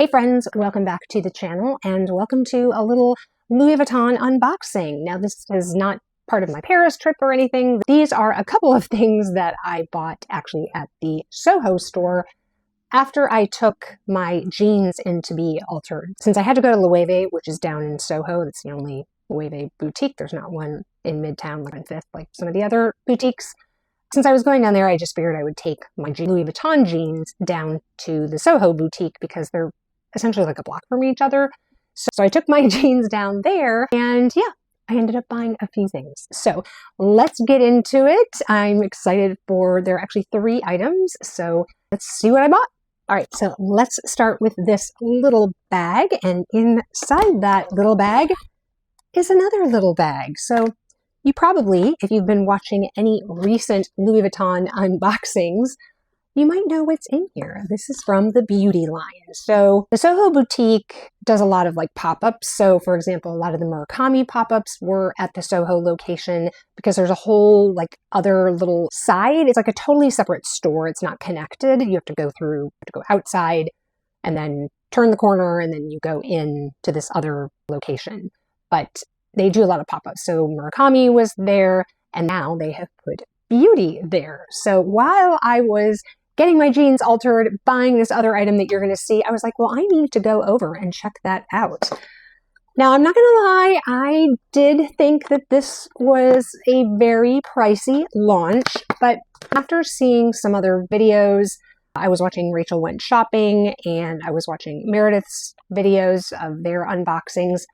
Hey friends, welcome back to the channel and welcome to a little Louis Vuitton unboxing. Now this is not part of my Paris trip or anything. These are a couple of things that I bought actually at the Soho store after I took my jeans in to be altered. Since I had to go to Louis, which is down in Soho, that's the only Louis boutique. There's not one in Midtown like on Fifth like some of the other boutiques. Since I was going down there, I just figured I would take my Louis Vuitton jeans down to the Soho boutique because they're essentially like a block from each other. So I took my jeans down there and yeah, I ended up buying a few things. So let's get into it. I'm excited there are actually 3 items. So let's see what I bought. All right, so let's start with this little bag. And inside that little bag is another little bag. So you probably, if you've been watching any recent Louis Vuitton unboxings, you might know what's in here. This is from the beauty line. So the Soho boutique does a lot of like pop-ups. So for example, a lot of the Murakami pop-ups were at the Soho location because there's a whole like other little side. It's like a totally separate store. It's not connected. You have to go outside and then turn the corner and then you go in to this other location. But they do a lot of pop-ups. So Murakami was there and now they have put beauty there. So while I was getting my jeans altered, buying this other item that you're going to see, I was like, well, I need to go over and check that out. Now, I'm not going to lie, I did think that this was a very pricey launch, but after seeing some other videos, I was watching Rachel Went Shopping and I was watching Meredith's videos of their unboxings.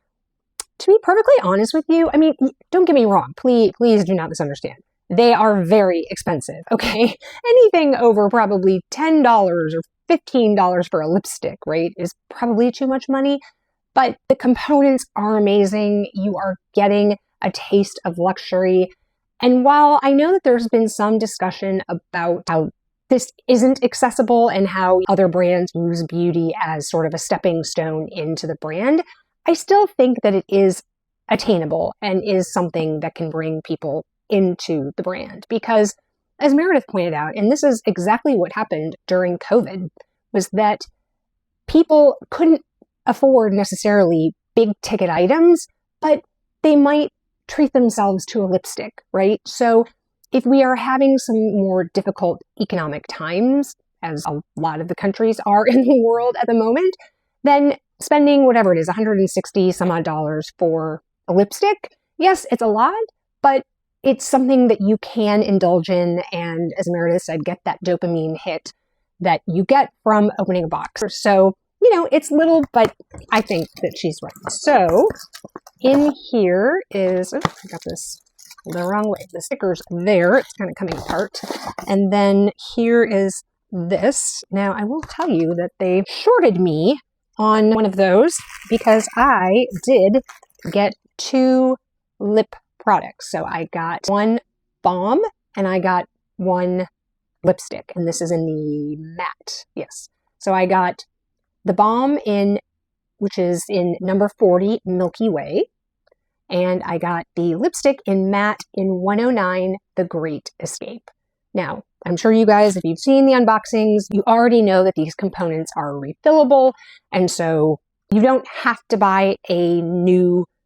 To be perfectly honest with you, I mean, don't get me wrong, please do not misunderstand. They are very expensive, okay? Anything over probably $10 or $15 for a lipstick, right, is probably too much money. But the components are amazing. You are getting a taste of luxury. And while I know that there's been some discussion about how this isn't accessible and how other brands use beauty as sort of a stepping stone into the brand, I still think that it is attainable and is something that can bring people into the brand. Because as Meredith pointed out, and this is exactly what happened during COVID, was that people couldn't afford necessarily big ticket items, but they might treat themselves to a lipstick, right? So if we are having some more difficult economic times, as a lot of the countries are in the world at the moment, then spending whatever it is, 160 some odd dollars for a lipstick, yes, it's a lot, but it's something that you can indulge in, and as Meredith said, get that dopamine hit that you get from opening a box. So, you know, it's little, but I think that she's right. So, in here is, oh, I got this the wrong way. The sticker's there. It's kind of coming apart. And then here is this. Now, I will tell you that they shorted me on one of those because I did get 2 lip products. So I got 1 balm and I got 1 lipstick, and this is in the matte. Yes. So I got the balm which is in number 40 Milky Way, and I got the lipstick in matte in 109 The Great Escape. Now, I'm sure you guys, if you've seen the unboxings, you already know that these components are refillable, and so you don't have to buy a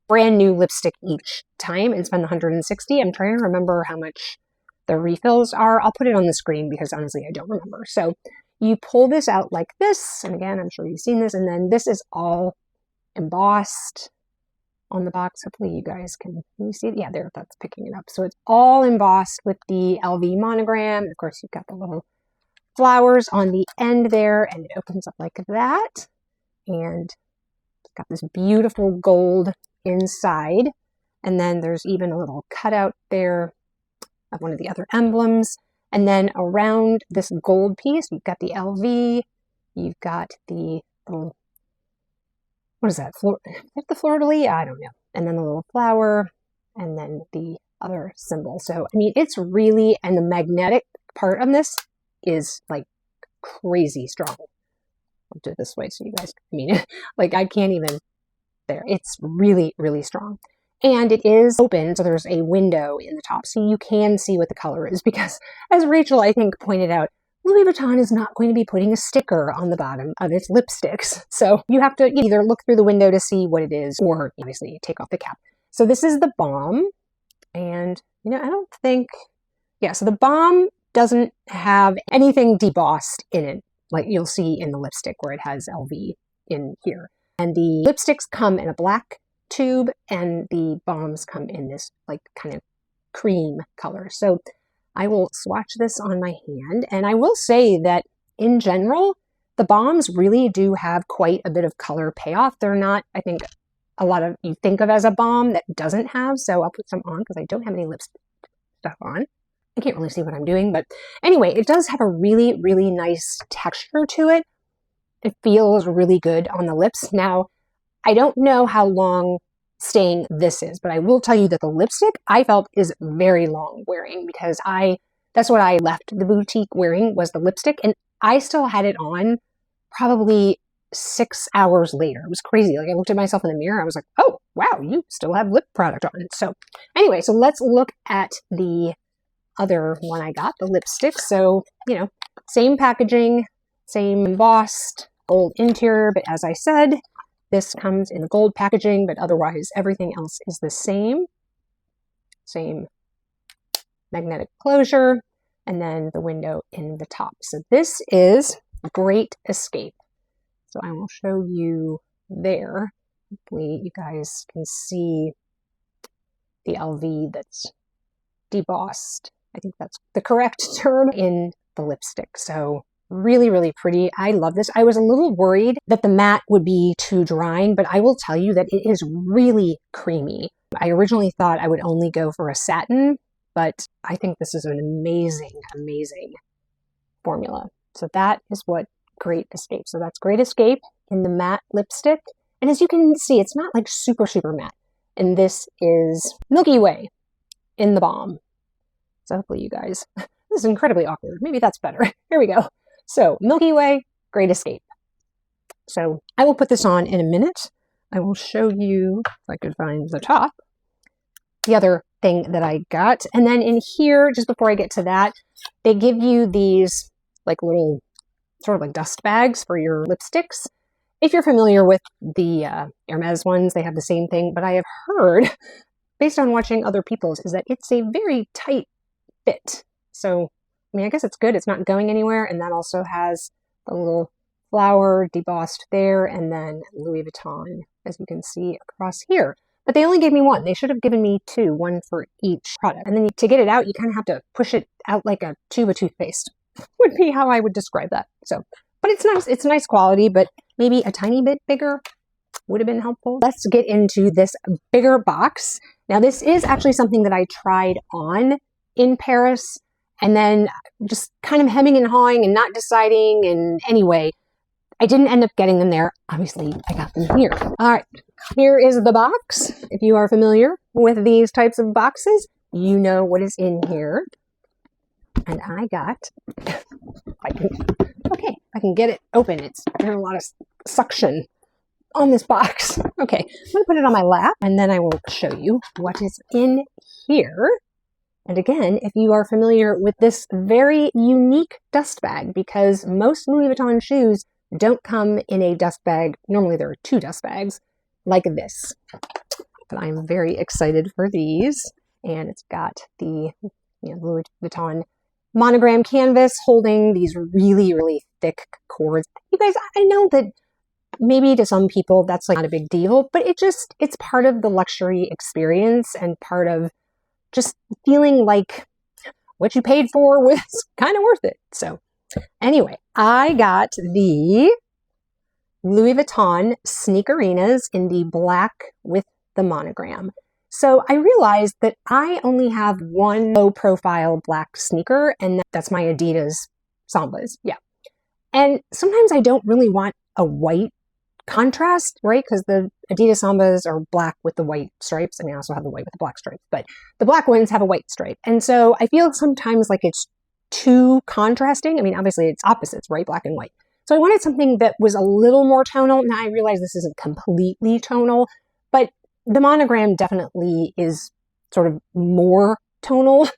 brand new lipstick each time and spend $160. I'm trying to remember how much the refills are. I'll put it on the screen because honestly, I don't remember. So you pull this out like this. And again, I'm sure you've seen this. And then this is all embossed on the box. Hopefully you guys can you see it? Yeah, there, that's picking it up. So it's all embossed with the LV monogram. Of course, you've got the little flowers on the end there, and it opens up like that. And it's got this beautiful gold inside, and then there's even a little cutout there of one of the other emblems, and then around this gold piece you've got the LV, you've got the little, what is that, the fleur-de-lis? I don't know, and then the little flower, and then the other symbol. So I mean, it's really, and the magnetic part of this is like crazy strong. I'll do it this way so you guys, I mean, like I can't even, there. It's really, really strong. And it is open, so there's a window in the top, so you can see what the color is, because as Rachel, I think, pointed out, Louis Vuitton is not going to be putting a sticker on the bottom of its lipsticks. So you have to either look through the window to see what it is, or obviously take off the cap. So this is the Balm. And, I don't think, so the Balm doesn't have anything debossed in it, like you'll see in the lipstick where it has LV in here. And the lipsticks come in a black tube, and the Balms come in this like kind of cream color. So I will swatch this on my hand, and I will say that in general, the Balms really do have quite a bit of color payoff. They're not, I think, a lot of you think of as a balm that doesn't have, so I'll put some on because I don't have any lipstick stuff on. I can't really see what I'm doing, but anyway, it does have a really, really nice texture to it. It feels really good on the lips. Now, I don't know how long staying this is, but I will tell you that the lipstick I felt is very long wearing, because that's what I left the boutique wearing, was the lipstick, and I still had it on probably 6 hours later. It was crazy. Like, I looked at myself in the mirror. I was like, oh, wow, you still have lip product on. So anyway, so let's look at the other one I got, the lipstick. So, same packaging, same embossed gold interior, but as I said, this comes in gold packaging, but otherwise everything else is the same. Same magnetic closure, and then the window in the top. So this is Great Escape. So I will show you there. Hopefully you guys can see the LV that's debossed. I think that's the correct term in the lipstick. So really, really pretty. I love this. I was a little worried that the matte would be too drying, but I will tell you that it is really creamy. I originally thought I would only go for a satin, but I think this is an amazing, amazing formula. So that is what Great Escape. So that's Great Escape in the matte lipstick. And as you can see, it's not like super, super matte. And this is Milky Way in the Balm. So hopefully you guys, this is incredibly awkward. Maybe that's better. Here we go. So Milky Way, Great Escape. So I will put this on in a minute. I will show you, if I could find the top, the other thing that I got. And then in here, just before I get to that, they give you these like little sort of like dust bags for your lipsticks. If you're familiar with the Hermes ones, they have the same thing, but I have heard, based on watching other people's, is that it's a very tight fit. So, I mean, I guess it's good. It's not going anywhere. And that also has the little flower debossed there, and then Louis Vuitton, as you can see across here. But they only gave me one. They should have given me two, one for each product. And then to get it out, you kind of have to push it out like a tube of toothpaste, would be how I would describe that. So, but it's nice. It's nice quality, but maybe a tiny bit bigger would have been helpful. Let's get into this bigger box. Now, this is actually something that I tried on in Paris, and then just kind of hemming and hawing and not deciding. And anyway, I didn't end up getting them there. Obviously, I got them here. All right, here is the box. If you are familiar with these types of boxes, you know what is in here. And I got, I can get it open. There's a lot of suction on this box. Okay, I'm gonna put it on my lap, and then I will show you what is in here. And again, if you are familiar with this very unique dust bag, because most Louis Vuitton shoes don't come in a dust bag. Normally there are two dust bags like this. But I'm very excited for these. And it's got the Louis Vuitton monogram canvas holding these really, really thick cords. You guys, I know that maybe to some people that's like not a big deal, but it's part of the luxury experience and part of just feeling like what you paid for was kind of worth it. So anyway, I got the Louis Vuitton Sneakerinas in the black with the monogram. So I realized that I only have one low profile black sneaker, and that's my Adidas Sambas. Yeah. And sometimes I don't really want a white contrast, right? Because the Adidas Sambas are black with the white stripes. I mean, I also have the white with the black stripes, but the black ones have a white stripe. And so I feel sometimes like it's too contrasting. I mean, obviously it's opposites, right? Black and white. So I wanted something that was a little more tonal. Now I realize this isn't completely tonal, but the monogram definitely is sort of more tonal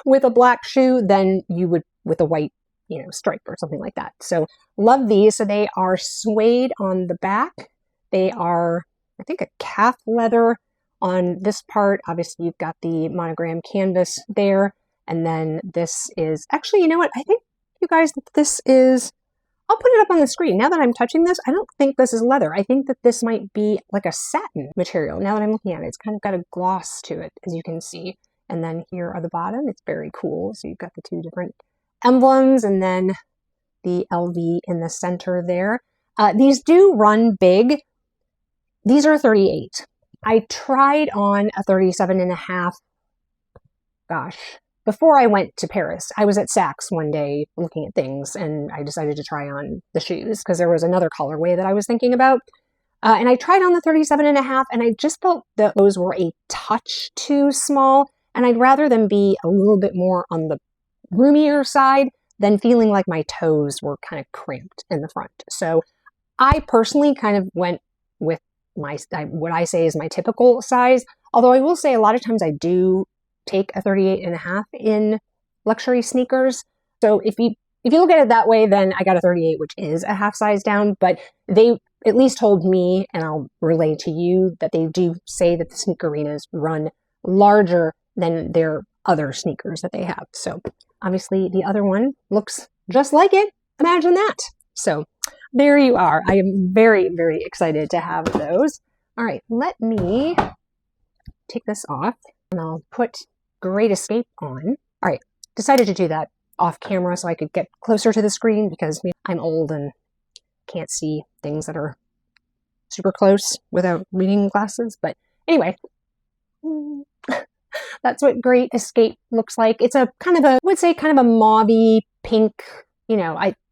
with a black shoe than you would with a white stripe or something like that. So love these. So they are suede on the back. They are, I think, a calf leather on this part. Obviously, you've got the monogram canvas there. And then this is actually, you know what? I think, you guys, this is, I'll put it up on the screen. Now that I'm touching this, I don't think this is leather. I think that this might be like a satin material. Now that I'm looking at it, it's kind of got a gloss to it, as you can see. And then here are the bottom. It's very cool. So you've got the two different emblems and then the LV in the center there. These do run big. These are 38. I tried on a 37.5. Gosh. Before I went to Paris, I was at Saks one day looking at things, and I decided to try on the shoes because there was another colorway that I was thinking about. And I tried on the 37.5, and I just felt that those were a touch too small, and I'd rather them be a little bit more on the roomier side than feeling like my toes were kind of cramped in the front. So I personally kind of went with what I say is my typical size, although I will say a lot of times I do take a 38.5 in luxury sneakers. So if you look at it that way, then I got a 38, which is a half size down, but they at least told me, and I'll relay to you, that they do say that the Sneakerinas run larger than their other sneakers that they have. So obviously the other one looks just like it. Imagine that. So there you are. I am very, very excited to have those. All right, let me take this off and I'll put Great Escape on. All right, decided to do that off camera so I could get closer to the screen because I'm old and can't see things that are super close without reading glasses. But anyway, that's what Great Escape looks like. It's a kind of a, I would say kind of a mauvey pink,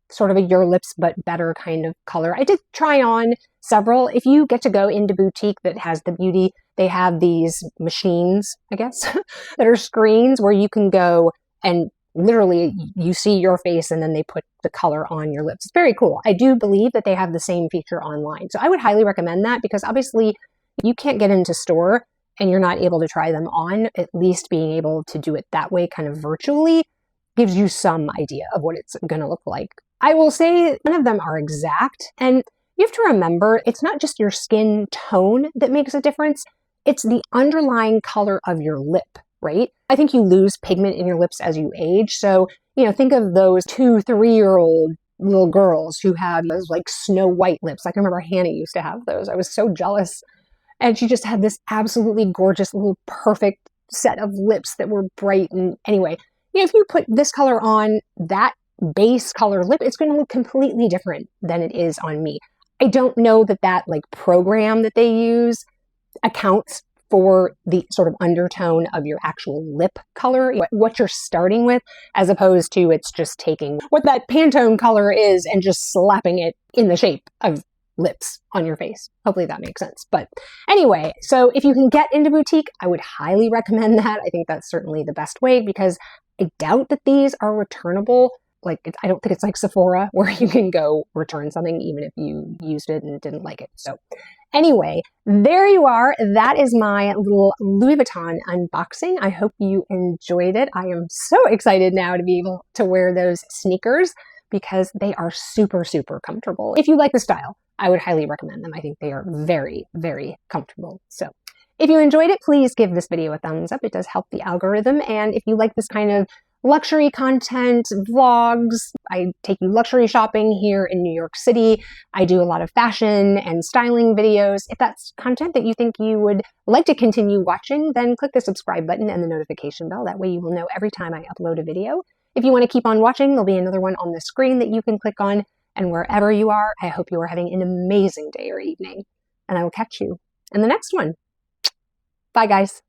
sort of a Your Lips but better kind of color. I did try on several. If you get to go into boutique that has the beauty, they have these machines, I guess, that are screens where you can go and literally you see your face and then they put the color on your lips. It's very cool. I do believe that they have the same feature online. So I would highly recommend that because obviously you can't get into store and you're not able to try them on. At least being able to do it that way kind of virtually gives you some idea of what it's going to look like. I will say none of them are exact. And you have to remember, it's not just your skin tone that makes a difference. It's the underlying color of your lip, right? I think you lose pigment in your lips as you age. So, think of those 2-3-year-old little girls who have those like snow white lips. I can remember Hannah used to have those. I was so jealous. And she just had this absolutely gorgeous little perfect set of lips that were bright. And anyway, if you put this color on that base color lip, it's going to look completely different than it is on me. I don't know that like program that they use accounts for the sort of undertone of your actual lip color, what you're starting with, as opposed to it's just taking what that Pantone color is and just slapping it in the shape of lips on your face. Hopefully that makes sense. But anyway, so if you can get into boutique, I would highly recommend that. I think that's certainly the best way because I doubt that these are returnable. I don't think it's like Sephora where you can go return something even if you used it and didn't like it. So anyway, there you are. That is my little Louis Vuitton unboxing. I hope you enjoyed it. I am so excited now to be able to wear those sneakers because they are super, super comfortable. If you like the style, I would highly recommend them. I think they are very, very comfortable. So if you enjoyed it, please give this video a thumbs up. It does help the algorithm. And if you like this kind of luxury content, vlogs, I take you luxury shopping here in New York City. I do a lot of fashion and styling videos. If that's content that you think you would like to continue watching, then click the subscribe button and the notification bell. That way you will know every time I upload a video. If you want to keep on watching, there'll be another one on the screen that you can click on. And wherever you are, I hope you are having an amazing day or evening. And I will catch you in the next one. Bye, guys.